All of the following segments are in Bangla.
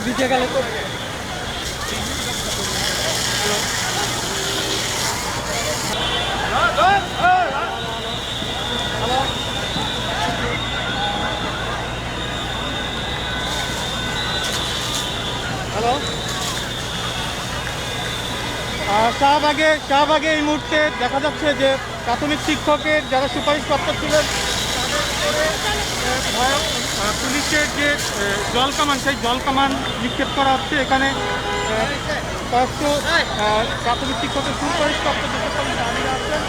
ভিজে গেলে তো হ্যালো। শাহবাগে এই মুহূর্তে দেখা যাচ্ছে যে প্রাথমিক শিক্ষকের যারা সুপারিশপ্রাপ্ত ছিলেন পুলিশের যে জলকামান সেই জলকামান নিক্ষেপ করা হচ্ছে। এখানে কয়েকশো প্রাথমিক শিক্ষকের সুপারিশপ্রাপ্ত যে সকল দাঁড়িয়ে আছেন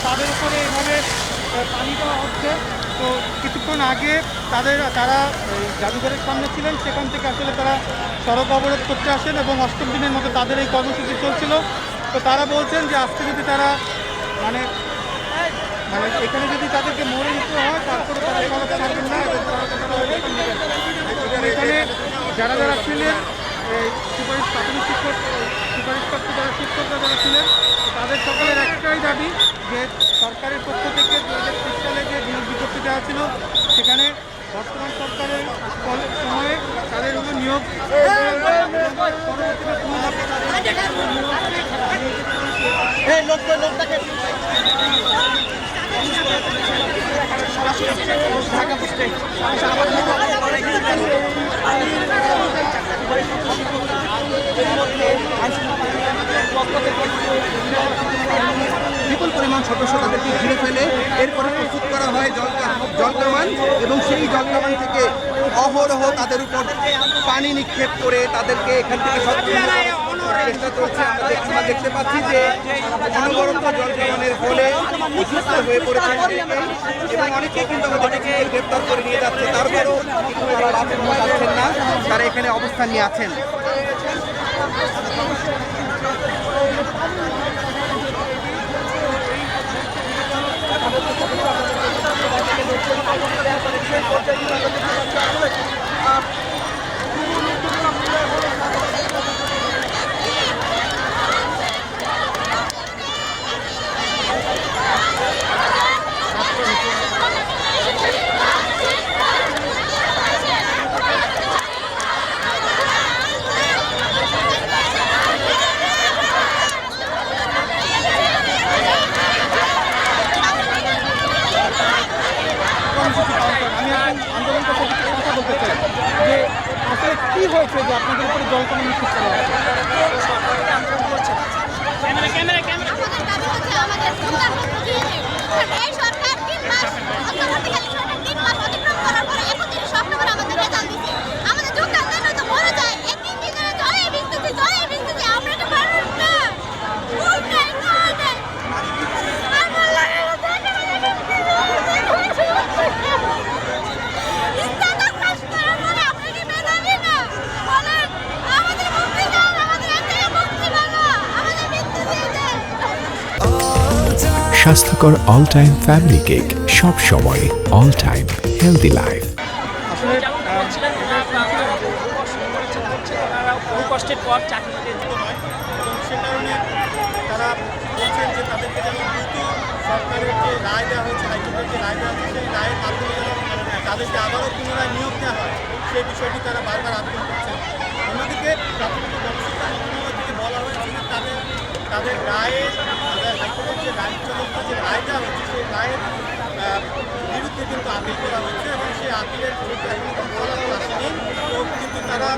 তাদের উপরে এভাবে পানি দেওয়া হচ্ছে। তো কিছুক্ষণ আগে তারা জাদুঘরের সামনে ছিলেন, সেখান থেকে আসলে তারা সড়ক অবরোধ করতে আসেন এবং 8ম দিনের মতো তাদের এই কর্মসূচি চলছিল। তো তারা বলছেন যে আজকে যদি তারা মানে এখানে যদি তাদেরকে মরে দিতে হয় তারপরে তারা সড়ক ছাড়বেন না এবং এখানে যারা ছিলেন প্রাথমিক সুপারিশপ্রাপ্ত যারা শিক্ষকরা যারা ছিলেন তাদের সকলের একটাই দাবি যে সরকারের পক্ষ থেকে 2023 সালে যে নিয়োগ বিজ্ঞপ্তি দেওয়া ছিল সেখানে বর্তমান সরকারের সময়ে তাদের নিয়োগ বিপুল পরিমাণ সদস্য তাদেরকে ঘিরে ফেলে এরপরে প্রস্তুত করা হয় জলকামান এবং সেই জলকামান থেকে অহরহ তাদের উপর পানি নিক্ষেপ করে তাদেরকে এখান থেকে চেষ্টা চলছে। আমরা দেখতে পাচ্ছি যে অনবরত জলকামানের ফলে অসুস্থ হয়ে পড়েছে এবং অনেকে কিন্তু অনেকে গ্রেপ্তার করে নিয়ে যাচ্ছে, তারপরেও তারা বাঁচতে পারছেন না, তারা এখানে অবস্থান নিয়ে আছেন। কি হয়েছে যে আপনাদের উপরে জলকামান নিক্ষেপ করা হয়েছে? স্বাস্থ্যকর অল টাইম ফ্যামিলি কেক, সব সময় অল টাইম হেলদি লাইফ। কষ্টের পর চাকরিতে নয় এবং সে কারণে তারা বলছেন যে তাদেরকে যেন দ্রুত সরকারের যে রায় দেওয়া হয়েছে, হাইকোর্টের যে রায় দেওয়া হয়েছে সেই রায়ের মাধ্যমে যেন তাদেরকে আবারও পুনরায় নিয়োগ দেওয়া হয় সেই বিষয়টি তারা বারবার আবেদন করছেন। অন্যদিকে প্রাথমিক গণশিক্ষা মন্ত্রণালয় থেকে বলা হয়েছে যে তাদের রায়ে হাইকোর্টের যে রায় চলন্ত যে রায় দেওয়া হয়েছে সেই রায়ের বিরুদ্ধে কিন্তু আপিল করা হয়েছে এবং সেই আপিলের বিরুদ্ধে এখন কোনো ফলাফল আসেনি। তো কিন্তু তারা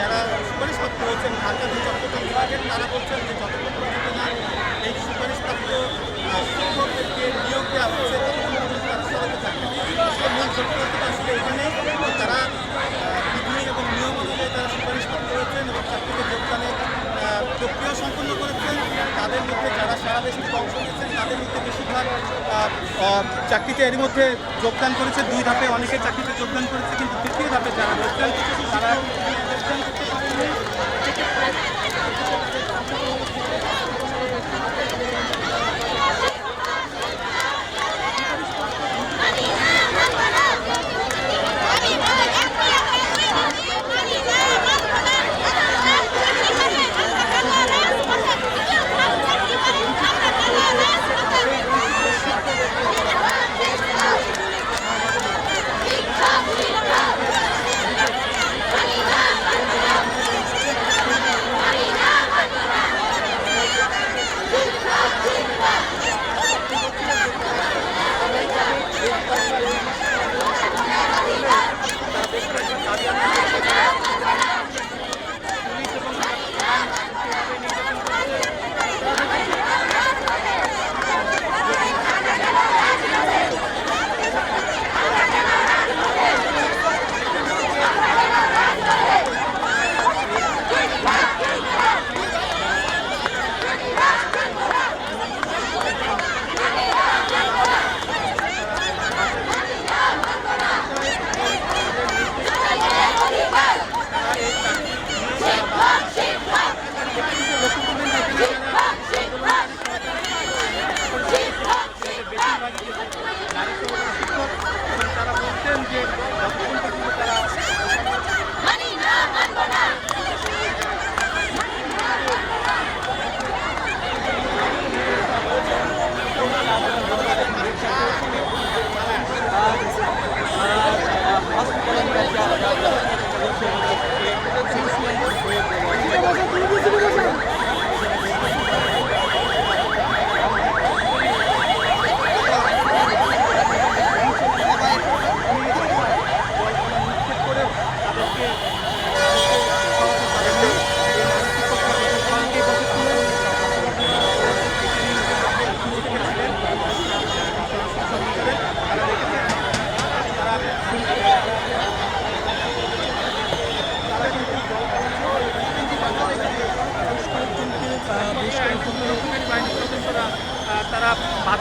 যারা সুপারিশপ্রাপ্ত হয়েছেন ঢাকা দুই চট্টগ্রাম বিভাগের তারা বলছেন যে যতক্ষণ পর্যন্ত না এই সুপারিশপ্রাপ্ত শিক্ষকদেরকে নিয়োগ দেওয়া হচ্ছে ততক্ষণ পর্যন্ত তারা সড়কে থাকবেন। আসলে মূল ঘটনাটা আসলে এখানে তারা বিধি এবং নিয়ম অনুযায়ী তারা সুপারিশপ্রাপ্ত হয়েছেন এবং চাকরিতে যোগদানের প্রক্রিয়া সম্পন্ন করেছেন। তাদের মধ্যে যারা সারা দেশ থেকে অংশ নিয়েছেন তাদের মধ্যে বেশিরভাগ চাকরিতে এর মধ্যে যোগদান করেছে। 2 ধাপে অনেকে চাকরিতে যোগদান করেছে, কিন্তু 3য় ধাপে যারা রয়েছেন তারা যোগদান করতে পারেননি।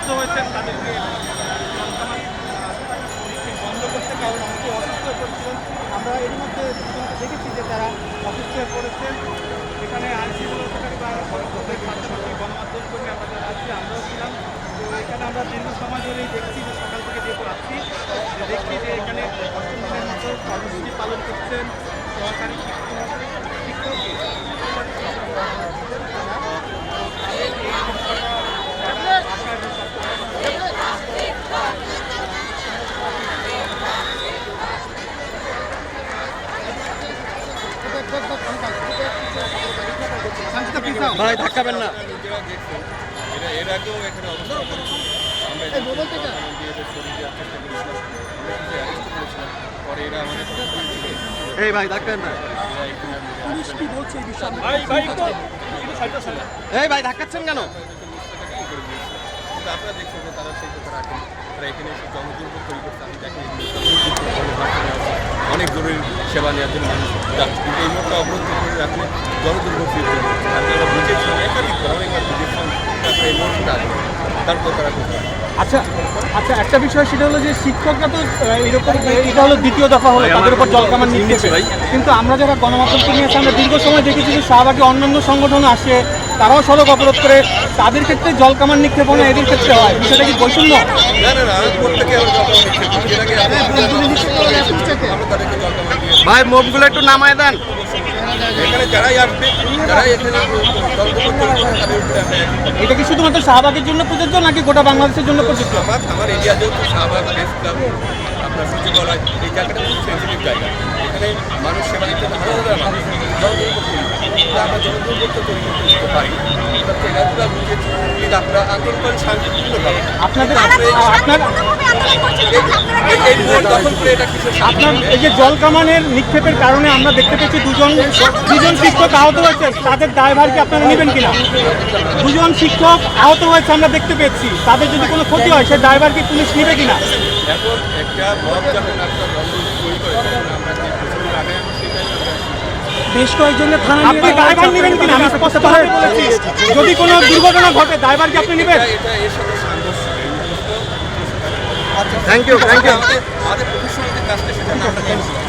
বাধ্য হয়েছেন তাদেরকে বন্ধ করতে, কারণ অনেকে অসুস্থ হয়ে পড়েছিলেন। আমরা এর মধ্যে দুজনকে দেখেছি যে তারা অসুস্থ হয়ে পড়েছেন। এখানে আইনশৃঙ্খলা রক্ষাকারী বা ওদের পাশাপাশি গণমাধ্যম কর্মী আমরা যারা আছি আমরাও ছিলাম। তো এখানে আমরা দীর্ঘ সময় ধরেই দেখছি যে সকাল থেকে যেহেতু আসছি দেখছি যে এখানে অষ্টম দিনের মতো কর্মসূচি পালন করছেন সহকারী ভাই ধাক্কাবেন না। এর আগেও এখানে অবস্থান করেছিল। আমরা এদের দিয়ে এদের ছবি দেওয়ার চেষ্টা করেছিলাম, আমরা কিছু অ্যারেস্ট করেছিলাম। পরে এরা আমাদের এই ভাই ধাক্কাবেন না। পুলিশ কি বলছে এই বিষয়ে? এই ভাই ধাক্কাচ্ছেন কেন? কিন্তু আপনারা দেখছেন যে তারা সেই কথা রাখেন। তারা এখানে এসে জনদুর্ভোগ তৈরি করছে। আমি দেখেন অনেক জরুরি সেবা নেওয়ার জন্য মানুষ যাচ্ছে, কিন্তু এই মুহূর্তে অবরোধ করে রাখলে জনদুর্ভোগ সৃষ্টি হচ্ছে। আপনারা বুঝেছিলেন, একাধিকবার অনেকবার বুঝেছিলেন, তারপরে এই মুহূর্তে আসবে, তারপর তারা করতে আচ্ছা আচ্ছা, একটা বিষয় সেটা হলো যে শিক্ষকরা তো এরকম, এটা হলো দ্বিতীয় দফা হলো তাদের উপর জলকামান নিচ্ছে, কিন্তু আমরা যারা গণমাধ্যমকে নিয়ে আসি আমরা দীর্ঘ সময় দেখেছি যে শাহবাগে অন্যান্য সংগঠন আসে, তারাও সড়ক অবরোধ করে, তাদের ক্ষেত্রে জলকামান নিক্ষেপণ এদের ক্ষেত্রে হয়, বিষয়টা কি বৈষম্য? না না না, প্রত্যেকে আমরা জলকামান নিক্ষেপ করি। এর আগে আমরা তাদেরকে জলকামান দিয়ে ভাই মুখগুলো একটু নামায় দেন। এখানে যারাই আসবে, যারাই এখানে জলদুর্ভোগ তৈরি করবে, তাদের উপরে আমরা একই। এটা কি শুধুমাত্র শাহবাগের জন্য প্রযোজ্য নাকি গোটা বাংলাদেশের জন্য প্রযোজ্য? আমার এরিয়া যেহেতু শাহবাগ প্রেস ক্লাব, আপনার সচিবালয়, এই জায়গাটা খুব সেন্সিটিভ জায়গা। এখানে মানুষ সেবা দিতে হাজার হাজার মানুষ জনদুর্ভোগ তৈরি করে। কিন্তু আমরা জনদুর্ভোগ তো তৈরি করতে পারি। এরা বুঝেছি কিন্তু আমরা আন্দোলন শান্তিপূর্ণভাবে আপনাদের এই ভোট দখল করে এটা কিছু আপনার এই যে জলকামানের নিক্ষেপের কারণে আমরা দেখতে পেয়েছি দুজন শিক্ষক আহত হয়েছে, তাদের দায়ভার কি আপনারা নেবেন কিনা? দুজন শিক্ষক আহত হয়েছে আমরা দেখতে পেয়েছি, তাদের যদি কোনো ক্ষতি হয় সেই দায়ভার কি পুলিশ নেবে কিনা? এখন একটা মব যখন আপনার জনদুর্ভোগ তৈরি করে, তখন আমরা যে প্রচুর আগে সেটাই বেশ কয়েকজনের থানা আপনি দায়ভার নেবেন কিনা? আমি স্পষ্টভাবে বলেছি, যদি কোনো দুর্ঘটনা ঘটে দায়ভার কি আপনি নেবেন? এটা এর সাথে সাংঘর্ষিক। Thank you, thank you. আমাদের প্রফেশনালদের কাজটা সেটা আমরা